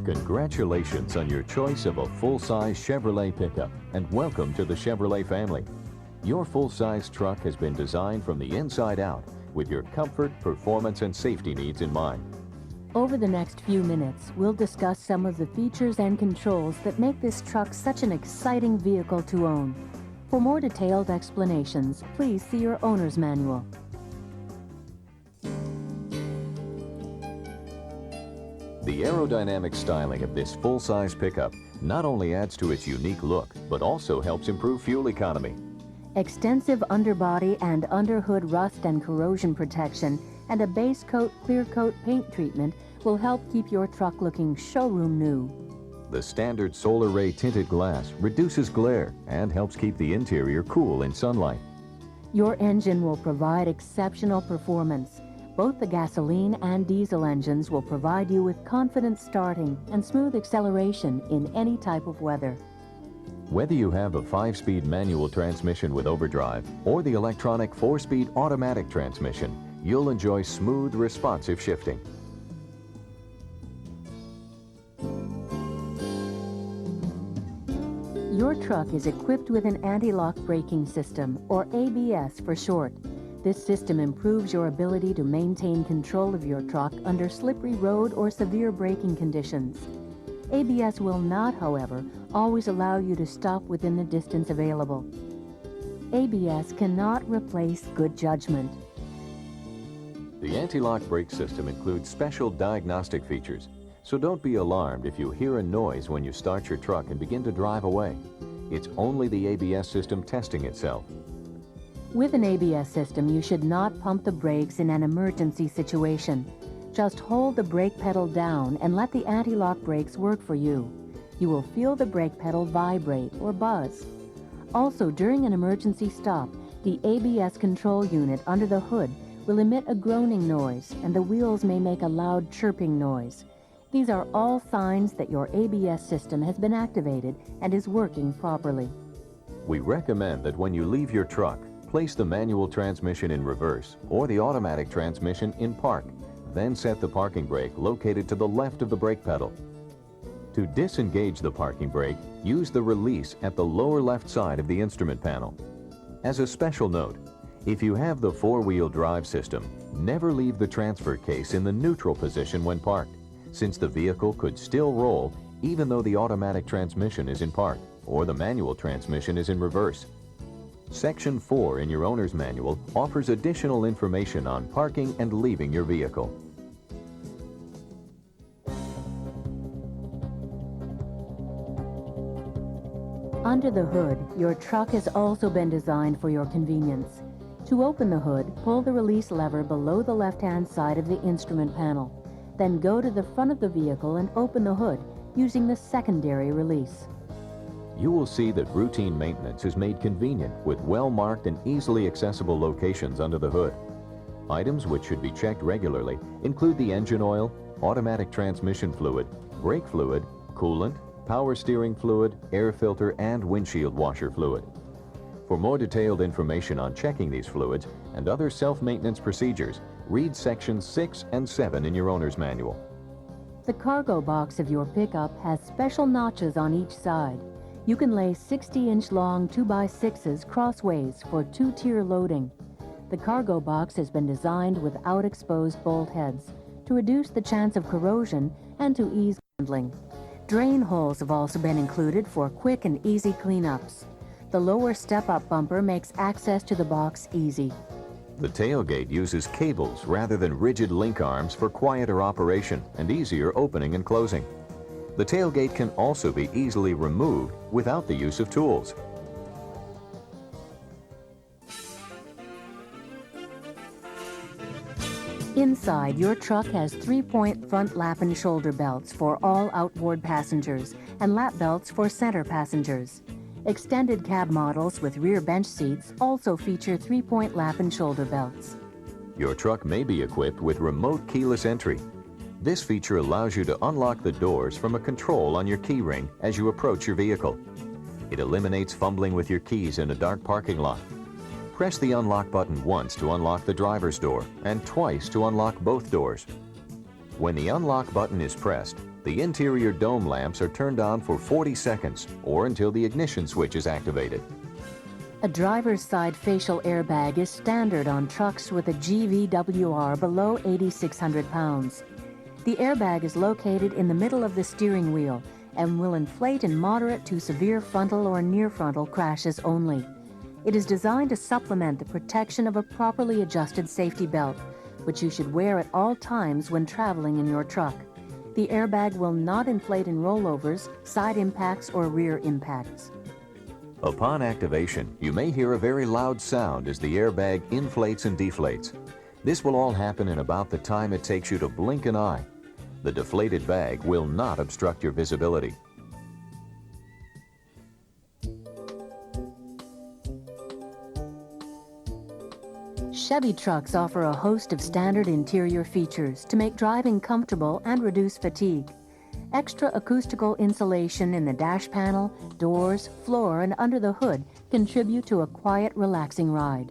Congratulations on your choice of a full-size Chevrolet pickup, and welcome to the Chevrolet family. Your full-size truck has been designed from the inside out with your comfort, performance, and safety needs in mind. Over the next few minutes, we'll discuss some of the features and controls that make this truck such an exciting vehicle to own. For more detailed explanations, please see your owner's manual. The aerodynamic styling of this full-size pickup not only adds to its unique look, but also helps improve fuel economy. Extensive underbody and underhood rust and corrosion protection and a base coat clear coat paint treatment will help keep your truck looking showroom new. The standard solar ray tinted glass reduces glare and helps keep the interior cool in sunlight. Your engine will provide exceptional performance. Both the gasoline and diesel engines will provide you with confident starting and smooth acceleration in any type of weather. Whether you have a 5-speed manual transmission with overdrive or the electronic 4-speed automatic transmission, you'll enjoy smooth, responsive shifting. Your truck is equipped with an anti-lock braking system, or ABS for short. This system improves your ability to maintain control of your truck under slippery road or severe braking conditions. ABS will not, however, always allow you to stop within the distance available. ABS cannot replace good judgment. The anti-lock brake system includes special diagnostic features, so don't be alarmed if you hear a noise when you start your truck and begin to drive away. It's only the ABS system testing itself. With an ABS system, you should not pump the brakes in an emergency situation. Just hold the brake pedal down and let the anti-lock brakes work for you. You will feel the brake pedal vibrate or buzz. Also, during an emergency stop, the ABS control unit under the hood will emit a groaning noise, and the wheels may make a loud chirping noise. These are all signs that your ABS system has been activated and is working properly. We recommend that when you leave your truck, place the manual transmission in reverse or the automatic transmission in park. Then set the parking brake located to the left of the brake pedal. To disengage the parking brake, use the release at the lower left side of the instrument panel. As a special note, if you have the four-wheel drive system, never leave the transfer case in the neutral position when parked, since the vehicle could still roll even though the automatic transmission is in park or the manual transmission is in reverse. Section 4 in your owner's manual offers additional information on parking and leaving your vehicle. Under the hood, your truck has also been designed for your convenience. To open the hood, pull the release lever below the left-hand side of the instrument panel. Then go to the front of the vehicle and open the hood using the secondary release. You will see that routine maintenance is made convenient with well-marked and easily accessible locations under the hood. Items which should be checked regularly include the engine oil, automatic transmission fluid, brake fluid, coolant, power steering fluid, air filter, and windshield washer fluid. For more detailed information on checking these fluids and other self-maintenance procedures, read sections 6 and 7 in your owner's manual. The cargo box of your pickup has special notches on each side. You can lay 60-inch long 2x6s crossways for two-tier loading. The cargo box has been designed without exposed bolt heads to reduce the chance of corrosion and to ease handling. Drain holes have also been included for quick and easy cleanups. The lower step-up bumper makes access to the box easy. The tailgate uses cables rather than rigid link arms for quieter operation and easier opening and closing. The tailgate can also be easily removed without the use of tools. Inside, your truck has 3-point front lap and shoulder belts for all outboard passengers and lap belts for center passengers. Extended cab models with rear bench seats also feature 3-point lap and shoulder belts. Your truck may be equipped with remote keyless entry. This feature allows you to unlock the doors from a control on your key ring as you approach your vehicle. It eliminates fumbling with your keys in a dark parking lot. Press the unlock button once to unlock the driver's door and twice to unlock both doors. When the unlock button is pressed, The interior dome lamps are turned on for 40 seconds or until the ignition switch is activated. A driver's side facial airbag is standard on trucks with a GVWR below 8,600 pounds. The airbag is located in the middle of the steering wheel and will inflate in moderate to severe frontal or near frontal crashes only. It is designed to supplement the protection of a properly adjusted safety belt, which you should wear at all times when traveling in your truck. The airbag will not inflate in rollovers, side impacts, or rear impacts. Upon activation, you may hear a very loud sound as the airbag inflates and deflates. This will all happen in about the time it takes you to blink an eye. The deflated bag will not obstruct your visibility. Chevy trucks offer a host of standard interior features to make driving comfortable and reduce fatigue. Extra acoustical insulation in the dash panel, doors, floor, and under the hood contribute to a quiet, relaxing ride.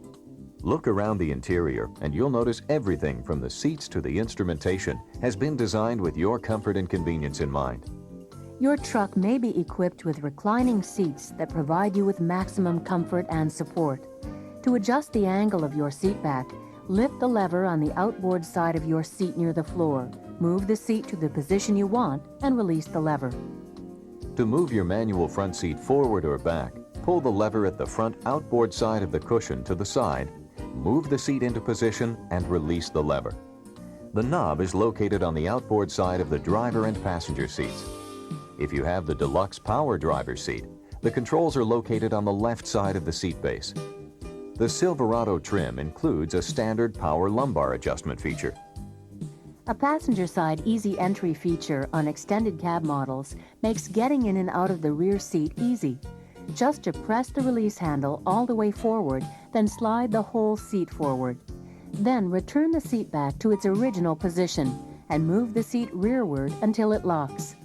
Look around the interior and you'll notice everything from the seats to the instrumentation has been designed with your comfort and convenience in mind. Your truck may be equipped with reclining seats that provide you with maximum comfort and support. To adjust the angle of your seat back, lift the lever on the outboard side of your seat near the floor, move the seat to the position you want, and release the lever. To move your manual front seat forward or back, pull the lever at the front outboard side of the cushion to the side, move the seat into position, and release the lever. The knob is located on the outboard side of the driver and passenger seats. If you have the deluxe power driver's seat, the controls are located on the left side of the seat base. The Silverado trim includes a standard power lumbar adjustment feature. A passenger side easy entry feature on extended cab models makes getting in and out of the rear seat easy. Just to press the release handle all the way forward, then slide the whole seat forward. Then return the seat back to its original position and move the seat rearward until it locks.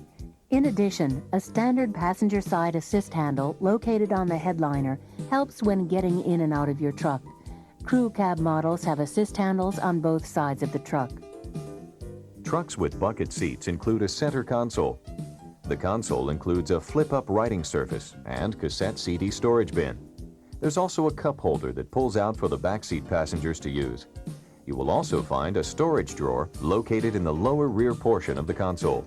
In addition, a standard passenger side assist handle located on the headliner helps when getting in and out of your truck. Crew cab models have assist handles on both sides of the truck. Trucks with bucket seats include a center console. The console includes a flip-up writing surface and cassette CD storage bin. There's also a cup holder that pulls out for the backseat passengers to use. You will also find a storage drawer located in the lower rear portion of the console.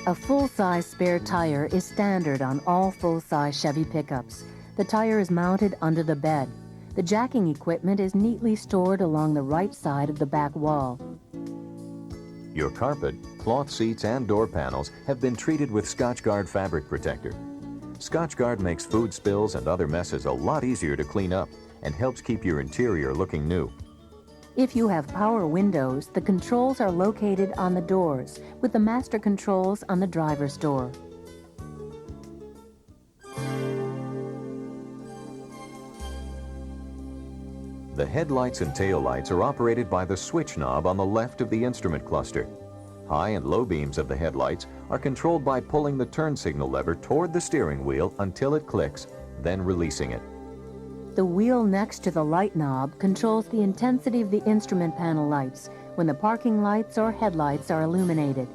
A full-size spare tire is standard on all full-size Chevy pickups. The tire is mounted under the bed. The jacking equipment is neatly stored along the right side of the back wall. Your carpet, cloth seats, and door panels have been treated with Scotchgard fabric protector. Scotchgard makes food spills and other messes a lot easier to clean up and helps keep your interior looking new. If you have power windows, the controls are located on the doors, with the master controls on the driver's door. The headlights and taillights are operated by the switch knob on the left of the instrument cluster. High and low beams of the headlights are controlled by pulling the turn signal lever toward the steering wheel until it clicks, then releasing it. The wheel next to the light knob controls the intensity of the instrument panel lights when the parking lights or headlights are illuminated.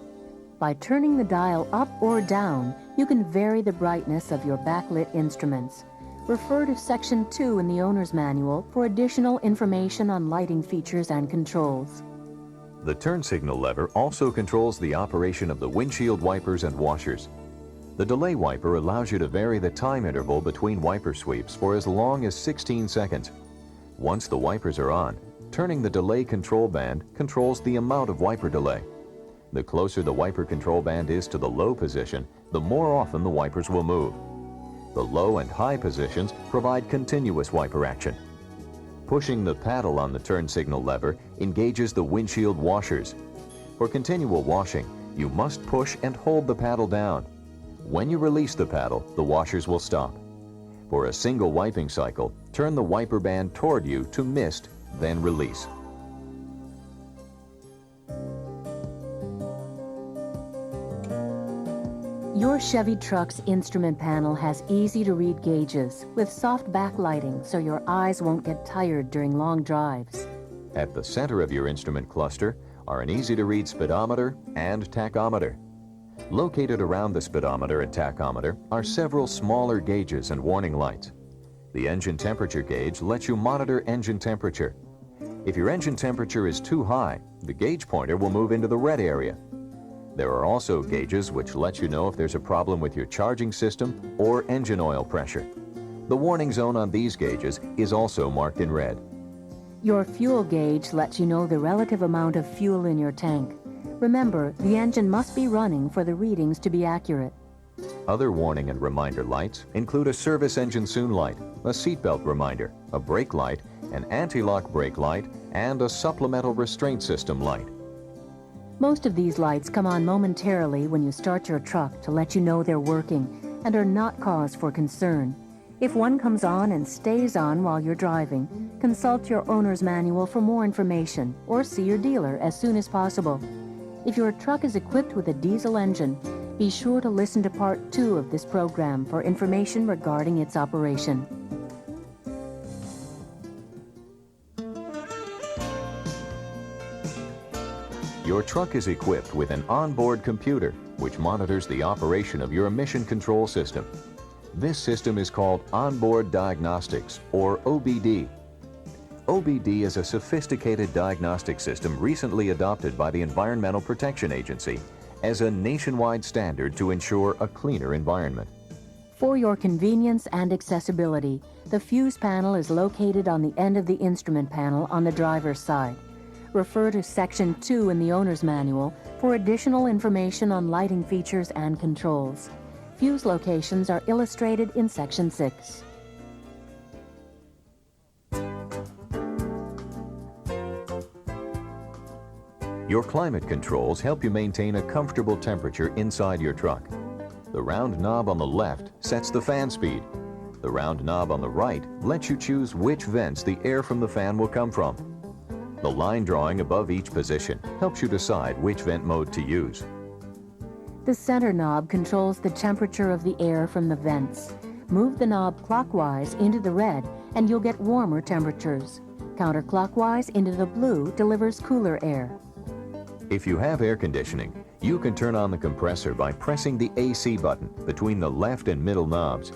By turning the dial up or down, you can vary the brightness of your backlit instruments. Refer to Section 2 in the owner's manual for additional information on lighting features and controls. The turn signal lever also controls the operation of the windshield wipers and washers. The delay wiper allows you to vary the time interval between wiper sweeps for as long as 16 seconds. Once the wipers are on, turning the delay control band controls the amount of wiper delay. The closer the wiper control band is to the low position, the more often the wipers will move. The low and high positions provide continuous wiper action. Pushing the paddle on the turn signal lever engages the windshield washers. For continual washing, you must push and hold the paddle down. When you release the paddle, the washers will stop. For a single wiping cycle, turn the wiper band toward you to mist, then release. Your Chevy truck's instrument panel has easy-to-read gauges with soft backlighting so your eyes won't get tired during long drives. At the center of your instrument cluster are an easy-to-read speedometer and tachometer. Located around the speedometer and tachometer are several smaller gauges and warning lights. The engine temperature gauge lets you monitor engine temperature. If your engine temperature is too high, the gauge pointer will move into the red area. There are also gauges which let you know if there's a problem with your charging system or engine oil pressure. The warning zone on these gauges is also marked in red. Your fuel gauge lets you know the relative amount of fuel in your tank. Remember, the engine must be running for the readings to be accurate. Other warning and reminder lights include a service engine soon light, a seatbelt reminder, a brake light, an anti-lock brake light, and a supplemental restraint system light. Most of these lights come on momentarily when you start your truck to let you know they're working and are not cause for concern. If one comes on and stays on while you're driving, consult your owner's manual for more information or see your dealer as soon as possible. If your truck is equipped with a diesel engine, be sure to listen to Part 2 of this program for information regarding its operation. Your truck is equipped with an onboard computer which monitors the operation of your emission control system. This system is called Onboard Diagnostics, or OBD. OBD is a sophisticated diagnostic system recently adopted by the Environmental Protection Agency as a nationwide standard to ensure a cleaner environment. For your convenience and accessibility, the fuse panel is located on the end of the instrument panel on the driver's side. Refer to Section 2 in the owner's manual for additional information on lighting features and controls. Fuse locations are illustrated in Section 6. Your climate controls help you maintain a comfortable temperature inside your truck. The round knob on the left sets the fan speed. The round knob on the right lets you choose which vents the air from the fan will come from. The line drawing above each position helps you decide which vent mode to use. The center knob controls the temperature of the air from the vents. Move the knob clockwise into the red and you'll get warmer temperatures. Counterclockwise into the blue delivers cooler air. If you have air conditioning, you can turn on the compressor by pressing the AC button between the left and middle knobs.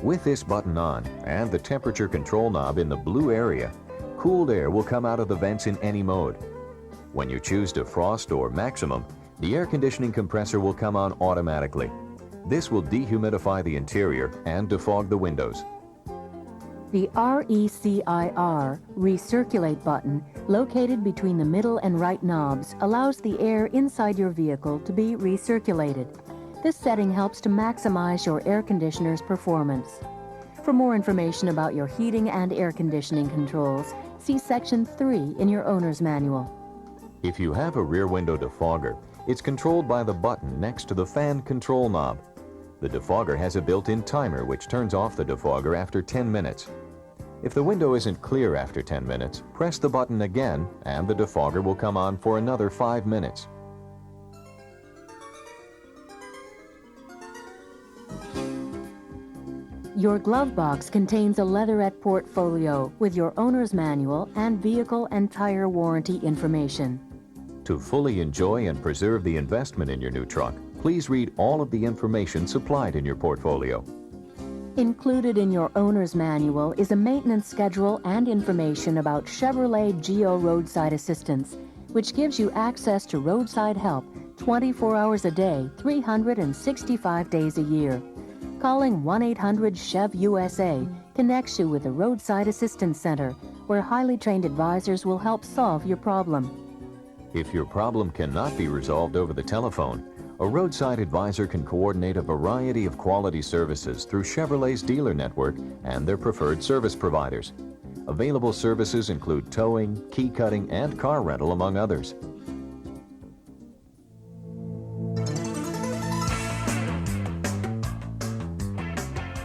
With this button on and the temperature control knob in the blue area, cooled air will come out of the vents in any mode. When you choose defrost or maximum, the air conditioning compressor will come on automatically. This will dehumidify the interior and defog the windows. The RECIR, Recirculate button, located between the middle and right knobs, allows the air inside your vehicle to be recirculated. This setting helps to maximize your air conditioner's performance. For more information about your heating and air conditioning controls, see Section 3 in your owner's manual. If you have a rear window defogger, it's controlled by the button next to the fan control knob. The defogger has a built-in timer which turns off the defogger after 10 minutes. If the window isn't clear after 10 minutes, press the button again and the defogger will come on for another 5 minutes. Your glove box contains a leatherette portfolio with your owner's manual and vehicle and tire warranty information. To fully enjoy and preserve the investment in your new truck, please read all of the information supplied in your portfolio. Included in your owner's manual is a maintenance schedule and information about Chevrolet Geo Roadside Assistance, which gives you access to roadside help 24 hours a day, 365 days a year. Calling 1-800-CHEV-USA connects you with the Roadside Assistance Center, where highly trained advisors will help solve your problem. If your problem cannot be resolved over the telephone, a roadside advisor can coordinate a variety of quality services through Chevrolet's dealer network and their preferred service providers. Available services include towing, key cutting, and car rental, among others.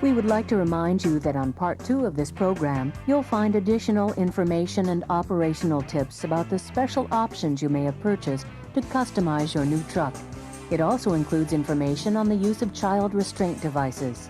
We would like to remind you that on Part 2 of this program, you'll find additional information and operational tips about the special options you may have purchased to customize your new truck. It also includes information on the use of child restraint devices.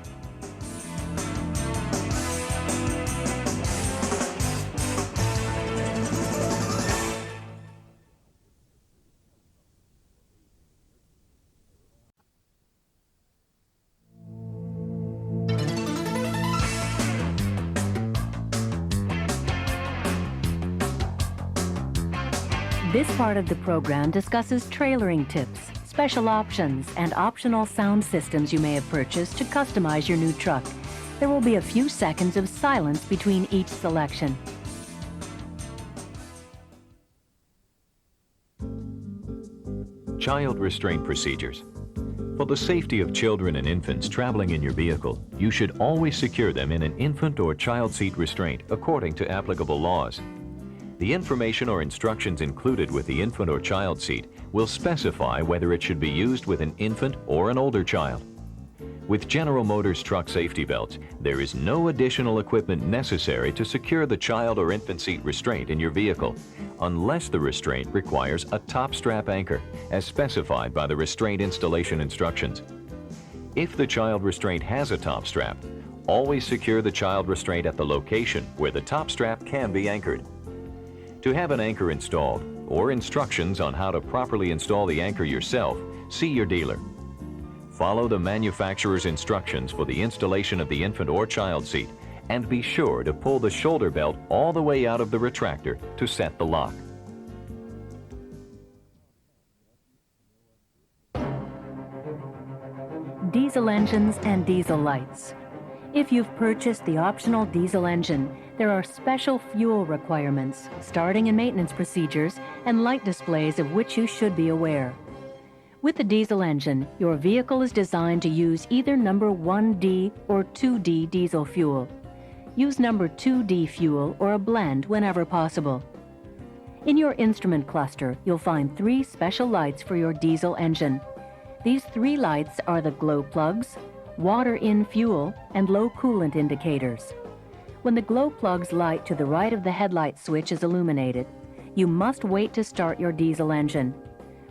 This part of the program discusses trailering tips, special options, and optional sound systems you may have purchased to customize your new truck. There will be a few seconds of silence between each selection. Child restraint procedures. For the safety of children and infants traveling in your vehicle, you should always secure them in an infant or child seat restraint according to applicable laws. The information or instructions included with the infant or child seat will specify whether it should be used with an infant or an older child. With General Motors truck safety belts, there is no additional equipment necessary to secure the child or infant seat restraint in your vehicle, unless the restraint requires a top strap anchor, as specified by the restraint installation instructions. If the child restraint has a top strap, always secure the child restraint at the location where the top strap can be anchored. To have an anchor installed, or instructions on how to properly install the anchor yourself, see your dealer. Follow the manufacturer's instructions for the installation of the infant or child seat, and be sure to pull the shoulder belt all the way out of the retractor to set the lock. Diesel engines and diesel lights. If you've purchased the optional diesel engine, there are special fuel requirements, starting and maintenance procedures, and light displays of which you should be aware. With the diesel engine, your vehicle is designed to use either number 1D or 2D diesel fuel. Use number 2D fuel or a blend whenever possible. In your instrument cluster, you'll find 3 special lights for your diesel engine. These 3 lights are the glow plugs, water in fuel, and low coolant indicators. When the glow plug's light to the right of the headlight switch is illuminated, you must wait to start your diesel engine.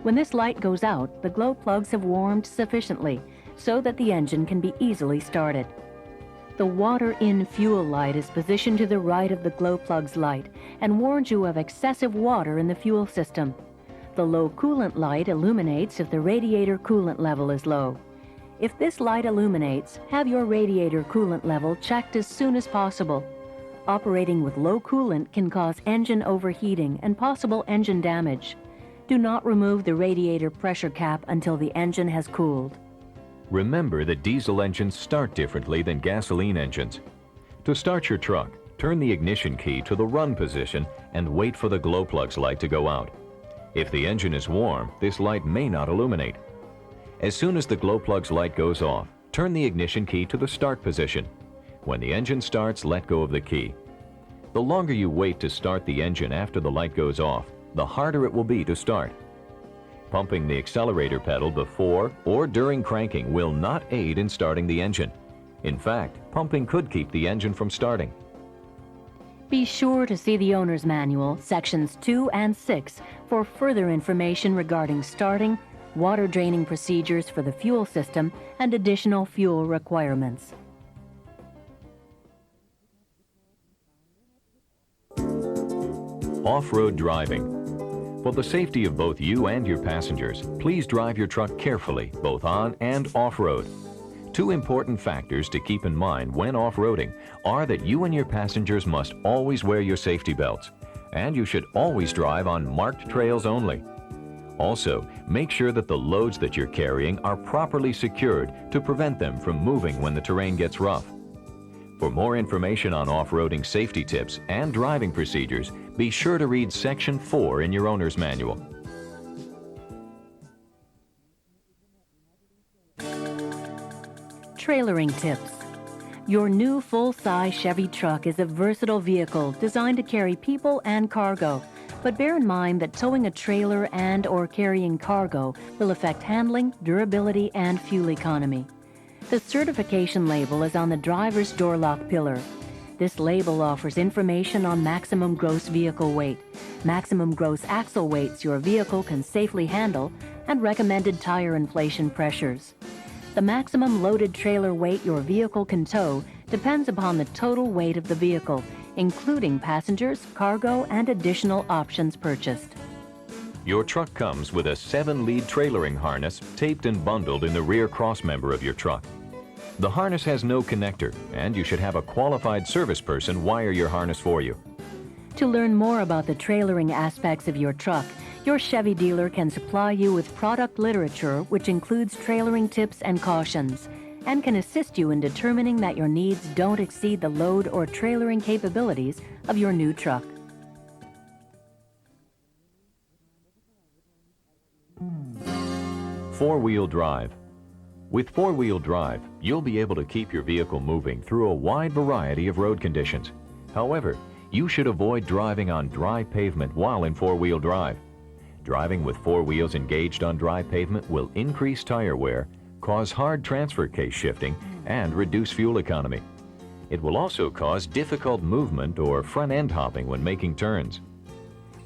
When this light goes out, the glow plugs have warmed sufficiently so that the engine can be easily started. The water in fuel light is positioned to the right of the glow plug's light and warns you of excessive water in the fuel system. The low coolant light illuminates if the radiator coolant level is low. If this light illuminates, have your radiator coolant level checked as soon as possible. Operating with low coolant can cause engine overheating and possible engine damage. Do not remove the radiator pressure cap until the engine has cooled. Remember that diesel engines start differently than gasoline engines. To start your truck, turn the ignition key to the run position and wait for the glow plug's light to go out. If the engine is warm, this light may not illuminate. As soon as the glow plug's light goes off, turn the ignition key to the start position. When the engine starts, let go of the key. The longer you wait to start the engine after the light goes off, the harder it will be to start. Pumping the accelerator pedal before or during cranking will not aid in starting the engine. In fact, pumping could keep the engine from starting. Be sure to see the owner's manual, sections 2 and 6, for further information regarding starting, water draining procedures for the fuel system, and additional fuel requirements. Off-road driving. For the safety of both you and your passengers, please drive your truck carefully, both on and off-road. 2 important factors to keep in mind when off-roading are that you and your passengers must always wear your safety belts, and you should always drive on marked trails only. Also, make sure that the loads that you're carrying are properly secured to prevent them from moving when the terrain gets rough. For more information on off-roading safety tips and driving procedures, be sure to read Section 4 in your owner's manual. Trailering tips. Your new full-size Chevy truck is a versatile vehicle designed to carry people and cargo. But bear in mind that towing a trailer and/or carrying cargo will affect handling, durability, and fuel economy. The certification label is on the driver's door lock pillar. This label offers information on maximum gross vehicle weight, maximum gross axle weights your vehicle can safely handle, and recommended tire inflation pressures. The maximum loaded trailer weight your vehicle can tow depends upon the total weight of the vehicle, including passengers, cargo, and additional options purchased. Your truck comes with a 7-lead trailering harness taped and bundled in the rear crossmember of your truck. The harness has no connector, and you should have a qualified service person wire your harness for you. To learn more about the trailering aspects of your truck, Your Chevy dealer can supply you with product literature which includes trailering tips and cautions, and can assist you in determining that your needs don't exceed the load or trailering capabilities of your new truck. Four-wheel drive. With four-wheel drive, you'll be able to keep your vehicle moving through a wide variety of road conditions. However, you should avoid driving on dry pavement while in four-wheel drive. Driving with four wheels engaged on dry pavement will increase tire wear, cause hard transfer case shifting, and reduce fuel economy. It will also cause difficult movement or front-end hopping when making turns.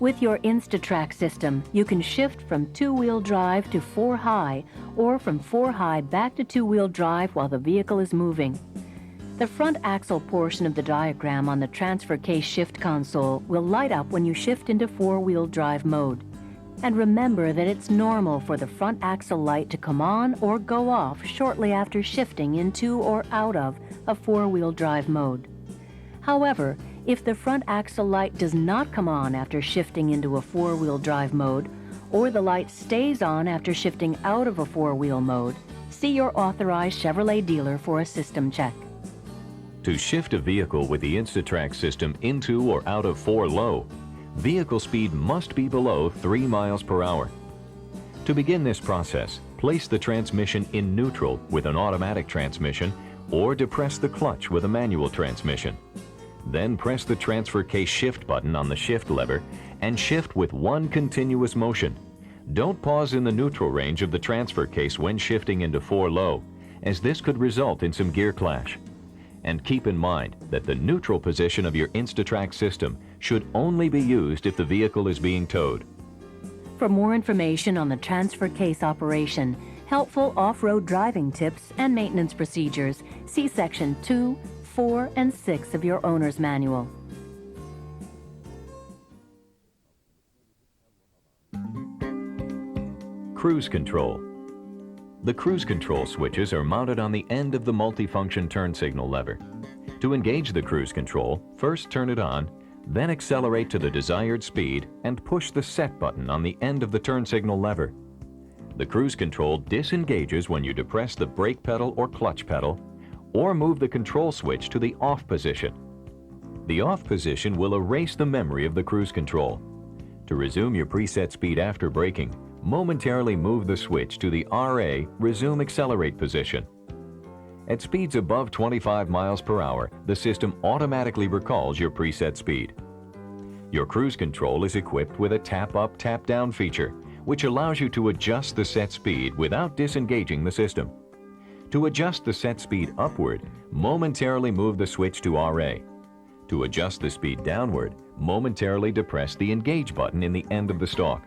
With your InstaTrack system, you can shift from two-wheel drive to four-high, or from four-high back to two-wheel drive while the vehicle is moving. The front axle portion of the diagram on the transfer case shift console will light up when you shift into four-wheel drive mode. And remember that it's normal for the front axle light to come on or go off shortly after shifting into or out of a four-wheel drive mode. However, if the front axle light does not come on after shifting into a four-wheel drive mode, or the light stays on after shifting out of a four-wheel mode, see your authorized Chevrolet dealer for a system check. To shift a vehicle with the InstaTrack system into or out of four low, vehicle speed must be below 3 miles per hour. To begin this process, place the transmission in neutral with an automatic transmission or depress the clutch with a manual transmission. Then press the transfer case shift button on the shift lever and shift with one continuous motion. Don't pause in the neutral range of the transfer case when shifting into four low, as this could result in some gear clash. And keep in mind that the neutral position of your InstaTrack system should only be used if the vehicle is being towed. For more information on the transfer case operation, helpful off-road driving tips and maintenance procedures, see Section 2, 4, and 6 of your owner's manual. Cruise control. The cruise control switches are mounted on the end of the multifunction turn signal lever. To engage the cruise control, first turn it on, then accelerate to the desired speed and push the set button on the end of the turn signal lever. The cruise control disengages when you depress the brake pedal or clutch pedal, or move the control switch to the off position. The off position will erase the memory of the cruise control. To resume your preset speed after braking, momentarily move the switch to the RA resume accelerate position. At speeds above 25 miles per hour, the system automatically recalls your preset speed. Your cruise control is equipped with a tap-up, tap-down feature, which allows you to adjust the set speed without disengaging the system. To adjust the set speed upward, momentarily move the switch to RA. To adjust the speed downward, momentarily depress the engage button in the end of the stalk.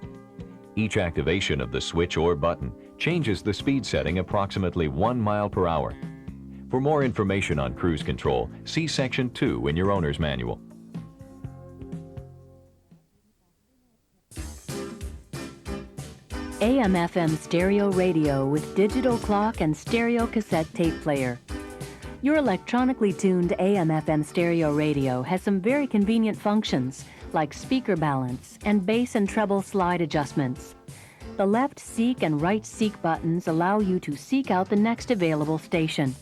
Each activation of the switch or button changes the speed setting approximately 1 mile per hour. For more information on cruise control, see Section 2 in your owner's manual. AM/FM stereo radio with digital clock and stereo cassette tape player. Your electronically tuned AM/FM stereo radio has some very convenient functions like speaker balance and bass and treble slide adjustments. The left seek and right seek buttons allow you to seek out the next available station.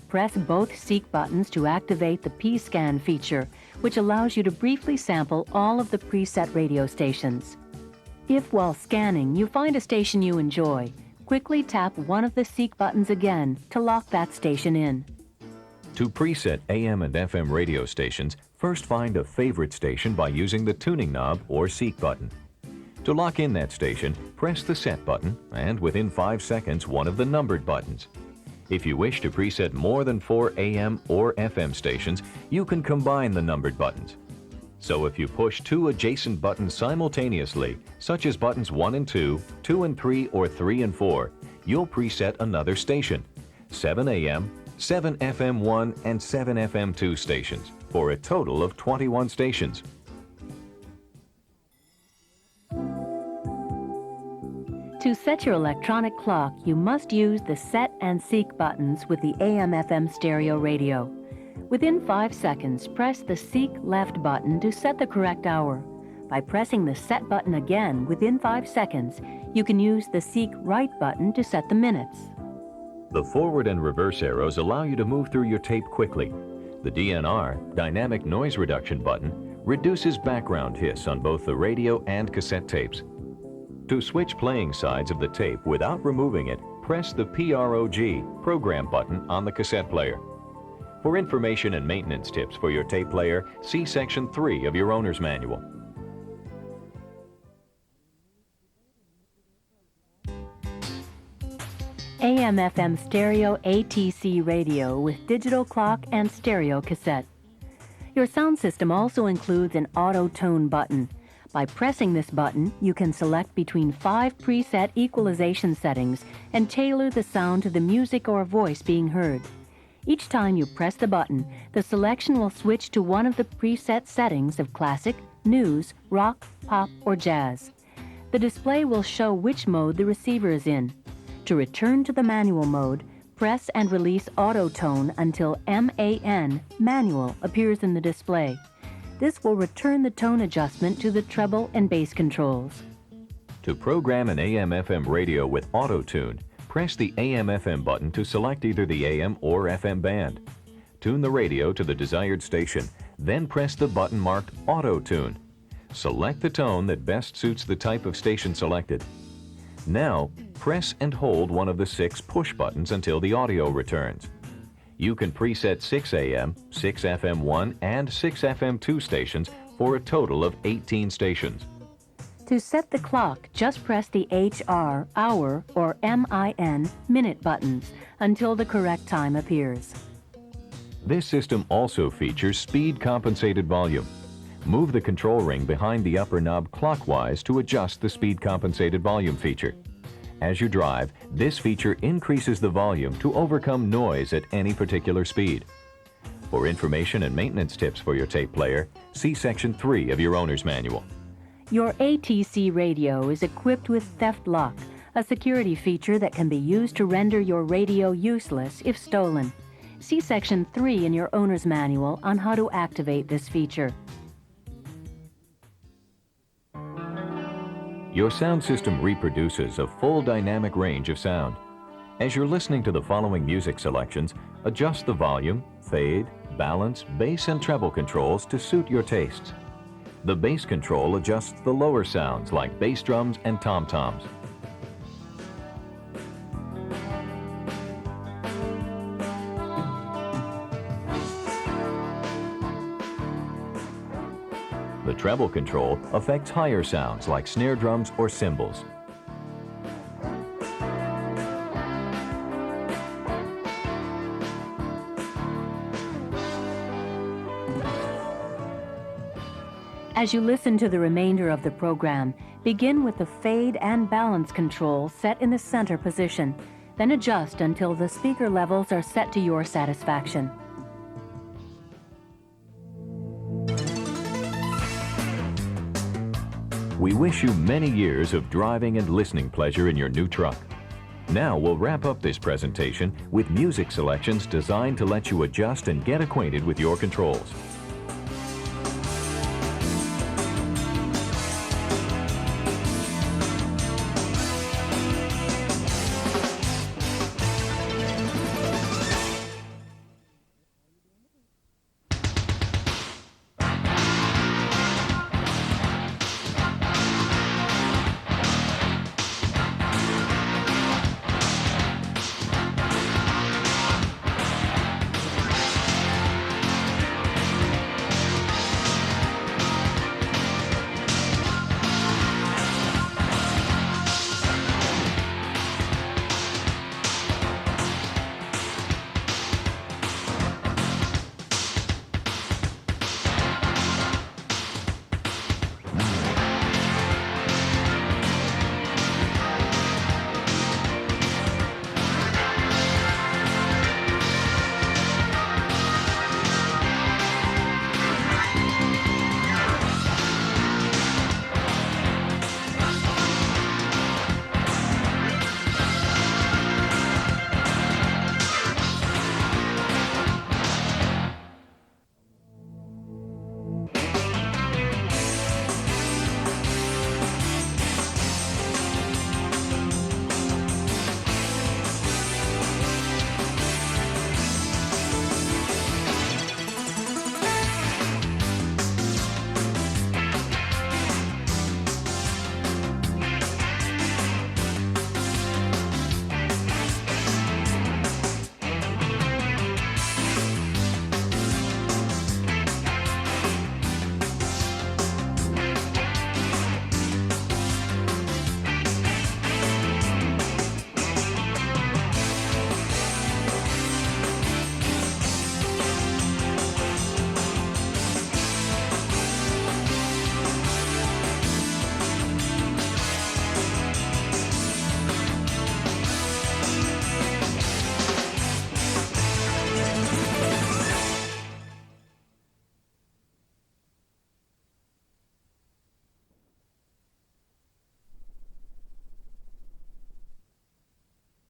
Press both seek buttons to activate the P-Scan feature, which allows you to briefly sample all of the preset radio stations. If while scanning you find a station you enjoy, quickly tap one of the seek buttons again to lock that station in. To preset AM and FM radio stations, first find a favorite station by using the tuning knob or seek button. To lock in that station, press the set button and within 5 seconds one of the numbered buttons. If you wish to preset more than 4 AM or FM stations, you can combine the numbered buttons. So if you push 2 adjacent buttons simultaneously, such as buttons 1 and 2, 2 and 3, or 3 and 4, you'll preset another station, 7 AM, 7 FM1, and 7 FM2 stations, for a total of 21 stations. To set your electronic clock, you must use the set and seek buttons with the AM/FM stereo radio. Within 5 seconds, press the seek left button to set the correct hour. By pressing the Set button again within 5 seconds, you can use the Seek Right button to set the minutes. The forward and reverse arrows allow you to move through your tape quickly. The DNR, Dynamic Noise Reduction button, reduces background hiss on both the radio and cassette tapes. To switch playing sides of the tape without removing it, press the PROG, Program button on the cassette player. For information and maintenance tips for your tape player, see Section 3 of your owner's manual. AM/FM stereo ATC radio with digital clock and stereo cassette. Your sound system also includes an auto tone button. By pressing this button, you can select between 5 preset equalization settings and tailor the sound to the music or voice being heard. Each time you press the button, the selection will switch to one of the preset settings of classic, news, rock, pop, or jazz. The display will show which mode the receiver is in. To return to the manual mode, press and release auto tone until MAN, manual, appears in the display. This will return the tone adjustment to the treble and bass controls. To program an AM/FM radio with auto tune, press the AM/FM button to select either the AM or FM band. Tune the radio to the desired station, then press the button marked Auto Tune. Select the tone that best suits the type of station selected. Now, press and hold one of the 6 push buttons until the audio returns. You can preset 6 AM, 6 FM1, and 6 FM2 stations for a total of 18 stations. To set the clock, just press the HR, hour, or MIN, minute buttons until the correct time appears. This system also features speed compensated volume. Move the control ring behind the upper knob clockwise to adjust the speed compensated volume feature. As you drive, this feature increases the volume to overcome noise at any particular speed. For information and maintenance tips for your tape player, see Section 3 of your owner's manual. Your ATC radio is equipped with Theft Lock, a security feature that can be used to render your radio useless if stolen. See Section 3 in your owner's manual on how to activate this feature. Your sound system reproduces a full dynamic range of sound. As you're listening to the following music selections, adjust the volume, fade, balance, bass and treble controls to suit your tastes. The bass control adjusts the lower sounds like bass drums and tom-toms. The treble control affects higher sounds like snare drums or cymbals. As you listen to the remainder of the program, begin with the fade and balance control set in the center position, then adjust until the speaker levels are set to your satisfaction. We wish you many years of driving and listening pleasure in your new truck. Now we'll wrap up this presentation with music selections designed to let you adjust and get acquainted with your controls.